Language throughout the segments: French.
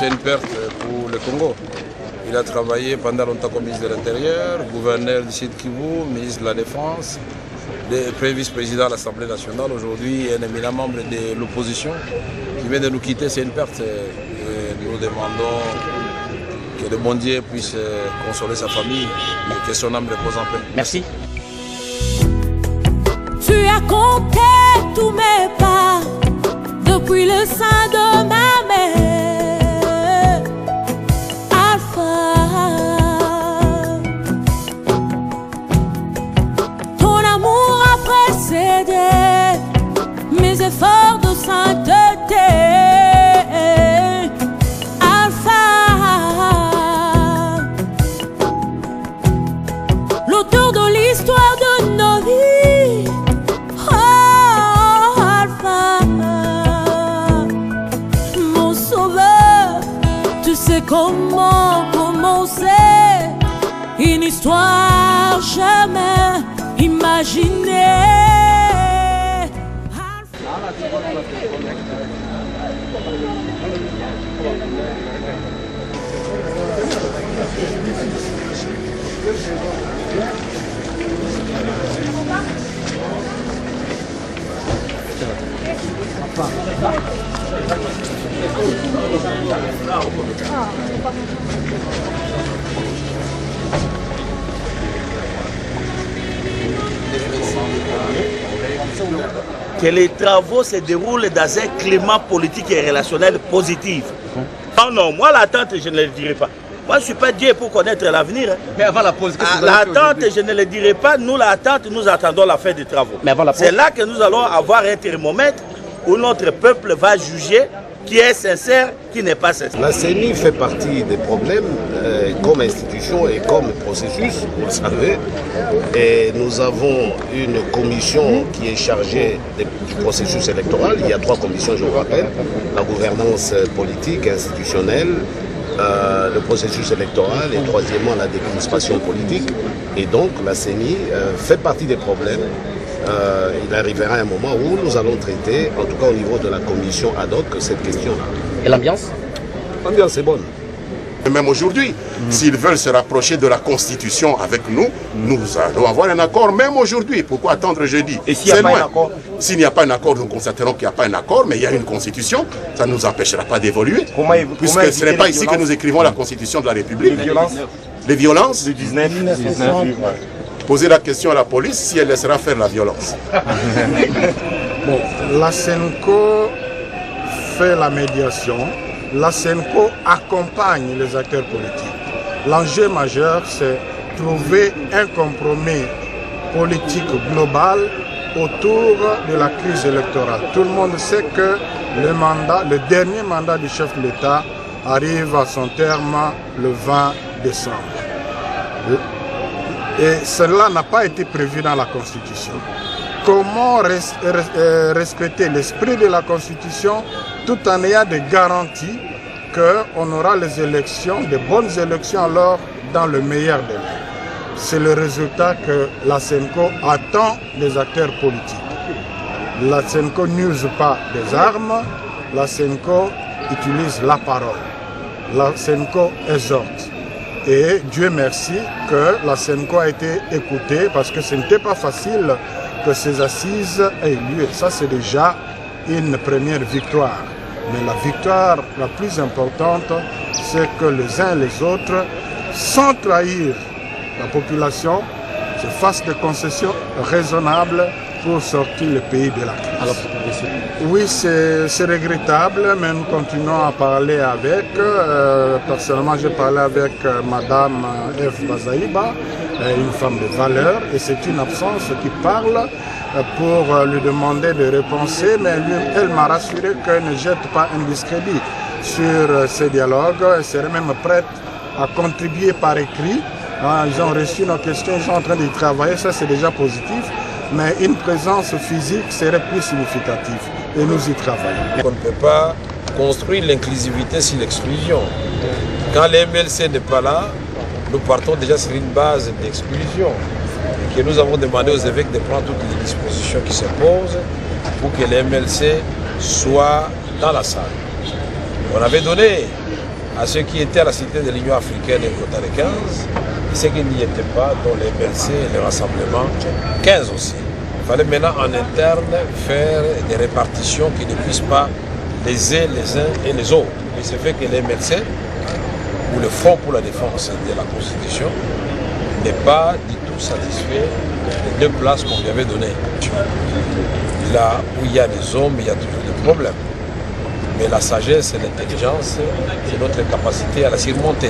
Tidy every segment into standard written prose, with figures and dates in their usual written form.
c'est une perte pour le Congo. Il a travaillé pendant longtemps comme ministre de l'Intérieur, gouverneur du Sud Kivu, ministre de la Défense, premier vice-président de l'Assemblée nationale. Aujourd'hui, un éminent membre de l'opposition qui vient de nous quitter. C'est une perte. Nous demandons que le bon Dieu puisse consoler sa famille et que son âme repose en paix. Merci. Tu as compté tous mes pas depuis le sein de ma mère. Alpha, ton amour a précédé mes efforts de sainteté. Alpha, l'auteur de l'histoire de nos vies. Oh, Alpha, mon sauveur, tu sais comment commencer une histoire jamais imaginée. Que les travaux se déroulent dans un climat politique et relationnel positif. Non, non, moi l'attente, je ne le dirai pas. Moi, je ne suis pas Dieu pour connaître l'avenir. Mais avant la pause, l'attente, je ne le dirai pas. Nous, l'attente, nous attendons la fin des travaux. C'est là que nous allons avoir un thermomètre où notre peuple va juger qui est sincère, qui n'est pas sincère. La CENI fait partie des problèmes comme institution et comme processus, vous le savez. Et nous avons une commission qui est chargée du processus électoral. Il y a 3 commissions, je vous rappelle. La gouvernance politique, institutionnelle, le processus électoral et troisièmement la décrispation politique. Et donc la CENI fait partie des problèmes. Il arrivera un moment où nous allons traiter, en tout cas au niveau de la commission ad hoc, cette question-là. Et l'ambiance? L'ambiance est bonne. Même aujourd'hui, s'ils veulent se rapprocher de la Constitution avec nous, nous allons avoir un accord même aujourd'hui. Pourquoi attendre jeudi? Et s'il n'y a pas un accord? S'il n'y a pas un accord, nous constaterons qu'il n'y a pas un accord, mais il y a une Constitution. Ça ne nous empêchera pas d'évoluer. Puisque ce n'est pas ici que nous écrivons la Constitution de la République. Les violences du 19. Posez la question à la police si elle laissera faire la violence. Bon, la SENCO fait la médiation. La SENCO accompagne les acteurs politiques. L'enjeu majeur, c'est trouver un compromis politique global autour de la crise électorale. Tout le monde sait que le dernier mandat du chef de l'État arrive à son terme le 20 décembre. Et cela n'a pas été prévu dans la Constitution. Comment respecter l'esprit de la Constitution tout en ayant des garanties qu'on aura les élections, de bonnes élections alors dans le meilleur délai. C'est le résultat que la SENCO attend des acteurs politiques. La SENCO n'use pas des armes, la SENCO utilise la parole. La SENCO exhorte. Et Dieu merci que la SENCO a été écoutée parce que ce n'était pas facile que ces assises aient lieu. Ça, c'est déjà une première victoire. Mais la victoire la plus importante, c'est que les uns et les autres, sans trahir la population, se fassent des concessions raisonnables pour sortir le pays de la crise. Oui, c'est regrettable, mais nous continuons à parler avec. Personnellement, j'ai parlé avec Madame F. Bazaïba, une femme de valeur, et c'est une absence qui parle pour lui demander de repenser, mais elle m'a rassuré qu'elle ne jette pas un discrédit sur ces dialogues. Elle serait même prête à contribuer par écrit. Ils ont reçu nos questions, ils sont en train de travailler, ça c'est déjà positif. Mais une présence physique serait plus significative et nous y travaillons. On ne peut pas construire l'inclusivité sur l'exclusion. Quand le MLC n'est pas là, nous partons déjà sur une base d'exclusion. Que nous avons demandé aux évêques de prendre toutes les dispositions qui se posent pour que le MLC soit dans la salle. On avait donné à ceux qui étaient à la cité de l'Union africaine et quota de 15, et ceux qui n'y étaient pas, dont les MLC et les rassemblements, 15 aussi. Il fallait maintenant en interne faire des répartitions qui ne puissent pas léser les uns et les autres. Mais c'est fait que les MLC, ou le Front pour la défense de la Constitution, n'est pas du tout satisfait des 2 places qu'on lui avait données. Là où il y a des hommes, il y a toujours des problèmes. Mais la sagesse et l'intelligence, c'est notre capacité à la surmonter.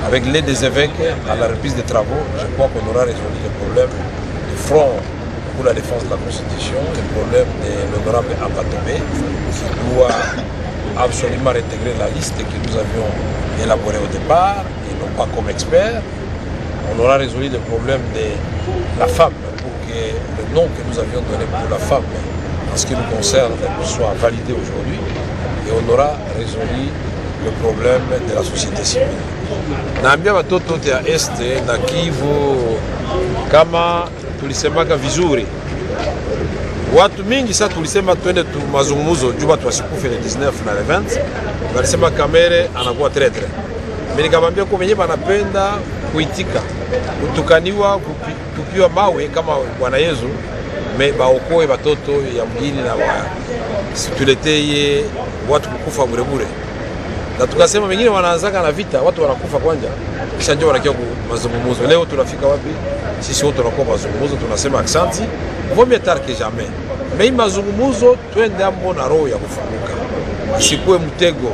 Avec l'aide des évêques, à la reprise des travaux, je crois qu'on aura résolu le problème du Front pour la défense de la Constitution, le problème de l'honorable Abatobé, qui doit absolument intégrer la liste que nous avions élaborée au départ, et non pas comme expert. On aura résolu le problème de la femme, pour que le nom que nous avions donné pour la femme, en ce qui nous concerne, soit validé aujourd'hui. Et on aura résolu le problème de la société civile. Naambia watoto wote ya este na Kivu kama tulisemaka vizuri. Watu mingi sasa tulisema twende tu mazungumzo juu watu wasikufe le 19 na le 20. Walisema Kamere anakuwa tretre. Mimi nikamwambia kwa wenyewe wanapenda kuitika, kutukaniwa, kupiwa mawe kama Bwana Yesu, me baokoe watoto ya mgini na situleteye watu kukufa burebure. Na tukasema wengine wanaanzaka na vita, watu wanakufa kwanja, kisha ndio wanakia mazungumzo. Leo tunafika wapi? Sisi wote tunakuwa mazungumzo, tunasema aksanti, vaut mieux tard que jamais. Mais mazungumzo twende ambo na roho ya kufunguka. Isikuwe mtego,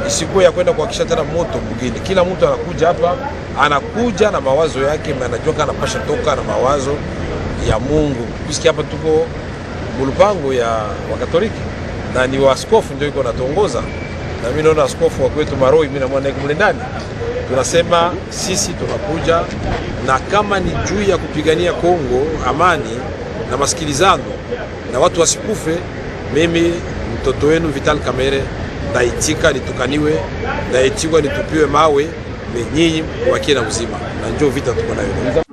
isikuwe ya kwenda kuhakisha tena moto mwingine. Kila mtu anakuja hapa, anakuja na mawazo yake, anajua kana pasha toka na mawazo ya Mungu. Puisque hapa tuko mulupango ya Wakatoliki na ni waskofu ndio iko natongoza. Na mimi naona askofu wa kwetu Maroi, mimi na mwana mle ndani. Tunasema sisi tunakuja na kama ni juu ya kupigania Kongo, amani na masikilizano na watu wasikufe, mimi mtoto wenu Vital Kamerhe ndaitika nitukaniwe, ndaitikwa nitupiwe mawe, nyinyi wakie na uzima. Na njoo vita tuko nayo.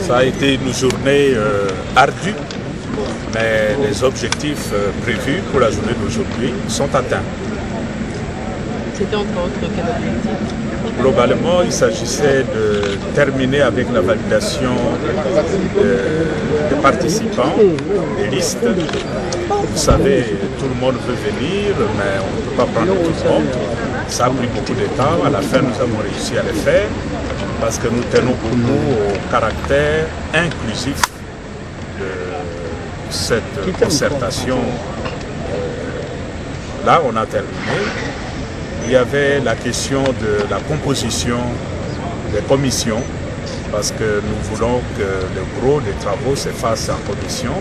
Ça a été une journée ardue, mais les objectifs prévus pour la journée d'aujourd'hui sont atteints. C'était entre autres quel objectif? Globalement, il s'agissait de terminer avec la validation des participants, des listes. Vous savez, tout le monde veut venir, mais on ne peut pas prendre tout le monde. Ça a pris beaucoup de temps. À la fin, nous avons réussi à le faire parce que nous tenons beaucoup au caractère inclusif de cette concertation. Là, on a terminé. Il y avait la question de la composition des commissions, parce que nous voulons que le gros des travaux se fasse en commission.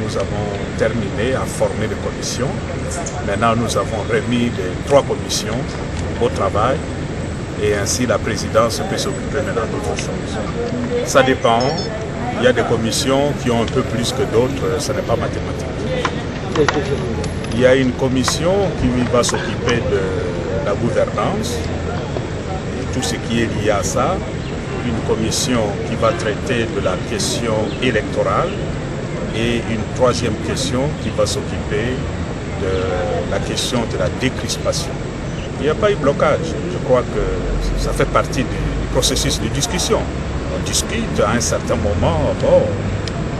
Nous avons terminé à former les commissions. Maintenant, nous avons remis les 3 commissions au travail et ainsi la présidence peut s'occuper maintenant d'autres choses. Ça dépend. Il y a des commissions qui ont un peu plus que d'autres, ce n'est pas mathématique. Il y a une commission qui va s'occuper de la gouvernance et tout ce qui est lié à ça. Une commission qui va traiter de la question électorale et une 3e question qui va s'occuper de la question de la décrispation. Il n'y a pas eu blocage. Je crois que ça fait partie du processus de discussion. On discute à un certain moment, bon,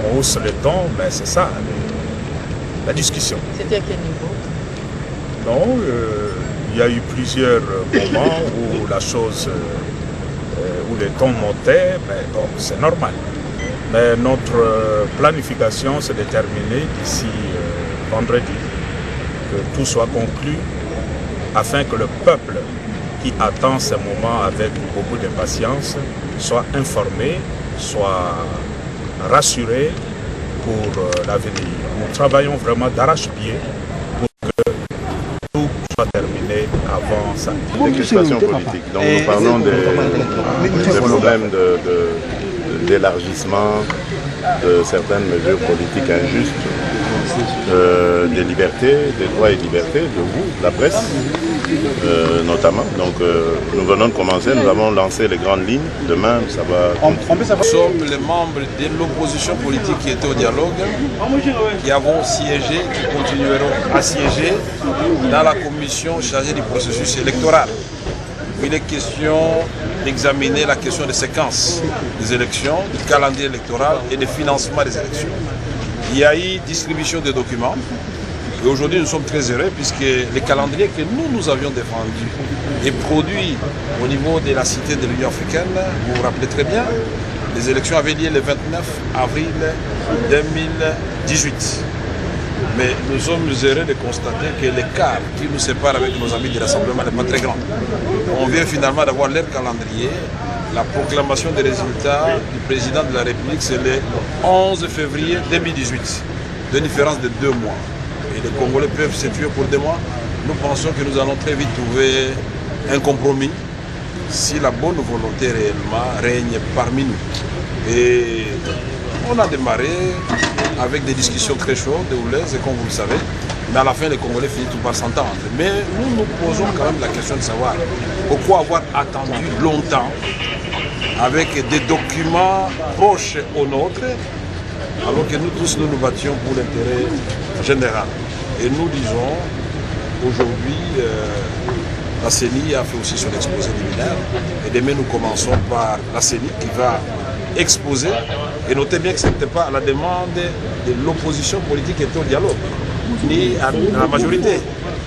on hausse le ton, mais c'est ça, la discussion. C'était à quel niveau? Non, il y a eu plusieurs moments où la chose, où le ton montait, mais bon, c'est normal. Mais notre planification c'est de terminer d'ici vendredi, que tout soit conclu, afin que le peuple qui attend ce moment avec beaucoup de patience soit informé, soit rassuré pour l'avenir. Nous travaillons vraiment d'arrache-pied pour que tout soit terminé avant ça. Des questions politiques. Donc nous parlons des problèmes d'élargissement de certaines mesures politiques injustes, des libertés, des droits et libertés de vous, la presse notamment. Donc nous venons de commencer, nous avons lancé les grandes lignes. Demain, ça va continuer. Nous sommes les membres de l'opposition politique qui était au dialogue, qui avons siégé, qui continueront à siéger dans la commission chargée du processus électoral. Il est question d'examiner la question des séquences des élections, du calendrier électoral et du financement des élections. Il y a eu distribution des documents et aujourd'hui nous sommes très heureux puisque le calendrier que nous avions défendu est produit au niveau de la cité de l'Union africaine. Vous vous rappelez très bien, les élections avaient lieu le 29 avril 2018. Mais nous sommes heureux de constater que l'écart qui nous sépare avec nos amis du rassemblement n'est pas très grand. On vient finalement d'avoir leur calendrier. La proclamation des résultats du président de la République, c'est le 11 février 2018, de différence de 2 mois. Et les Congolais peuvent se tuer pour 2 mois. Nous pensons que nous allons très vite trouver un compromis si la bonne volonté réellement règne parmi nous. Et on a démarré avec des discussions très chaudes, des houleuses, comme vous le savez. Mais à la fin, les Congolais finissent tout par s'entendre. Mais nous nous posons quand même la question de savoir pourquoi avoir attendu longtemps avec des documents proches aux nôtres, alors que nous tous nous battions pour l'intérêt général. Et nous disons, aujourd'hui, la CENI a fait aussi son exposé liminaire. Et demain, nous commençons par la CENI qui va exposer. Et notez bien que ce n'était pas à la demande de l'opposition politique qui était au dialogue, ni à la majorité.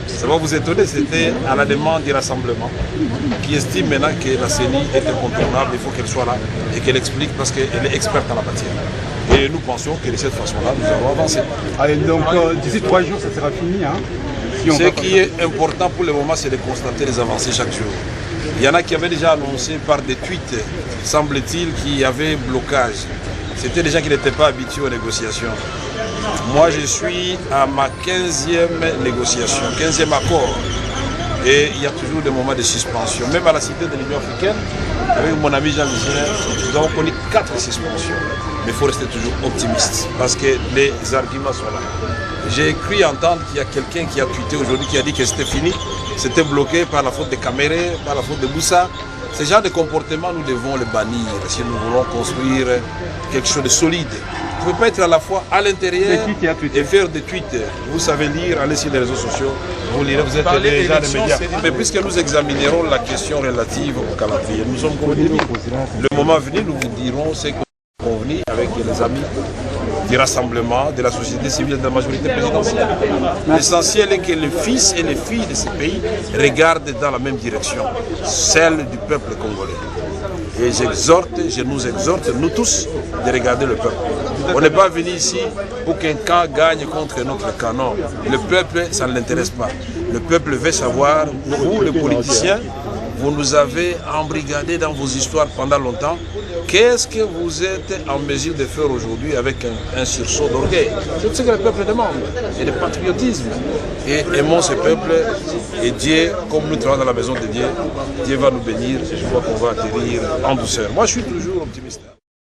Ça va vous étonner, c'était à la demande du rassemblement, qui estime maintenant que la CENI est incontournable, il faut qu'elle soit là et qu'elle explique parce qu'elle est experte en la matière. Et nous pensons que de cette façon-là, nous allons avancer. Allez, donc d'ici 3 jours, ça sera fini. Hein, si ce qui est important pour le moment, c'est de constater les avancées chaque jour. Il y en a qui avaient déjà annoncé par des tweets, semble-t-il, qu'il y avait blocage. C'était des gens qui n'étaient pas habitués aux négociations. Moi, je suis à ma 15e négociation, 15e accord. Et il y a toujours des moments de suspension. Même à la cité de l'Union africaine, avec mon ami Jean-Michel, nous avons connu 4 suspensions. Mais il faut rester toujours optimiste parce que les arguments sont là. J'ai cru entendre qu'il y a quelqu'un qui a tweeté aujourd'hui qui a dit que c'était fini. C'était bloqué par la faute de Caméré, par la faute de Moussa. Ce genre de comportement, nous devons le bannir si nous voulons construire quelque chose de solide. Vous ne pouvez pas être à la fois à l'intérieur et faire des tweets. Vous savez lire, allez sur les réseaux sociaux, vous lirez, vous êtes déjà des médias. Mais puisque nous examinerons la question relative au calendrier, nous sommes convenus. Le moment venu, nous vous dirons ce qu'on est convenu avec les amis du rassemblement, de la société civile et de la majorité présidentielle. L'essentiel est que les fils et les filles de ces pays regardent dans la même direction, celle du peuple congolais. Et je nous exhorte, nous tous, de regarder le peuple. On n'est pas venu ici pour qu'un camp gagne contre notre camp. Non, le peuple, ça ne l'intéresse pas. Le peuple veut savoir, vous les politiciens, vous nous avez embrigadés dans vos histoires pendant longtemps. Qu'est-ce que vous êtes en mesure de faire aujourd'hui avec un sursaut d'orgueil? C'est ce que le peuple demande, et de patriotisme. Et aimons ce peuple, et Dieu, comme nous travaillons dans la maison de Dieu, Dieu va nous bénir, et je crois qu'on va atterrir en douceur. Moi, je suis toujours optimiste.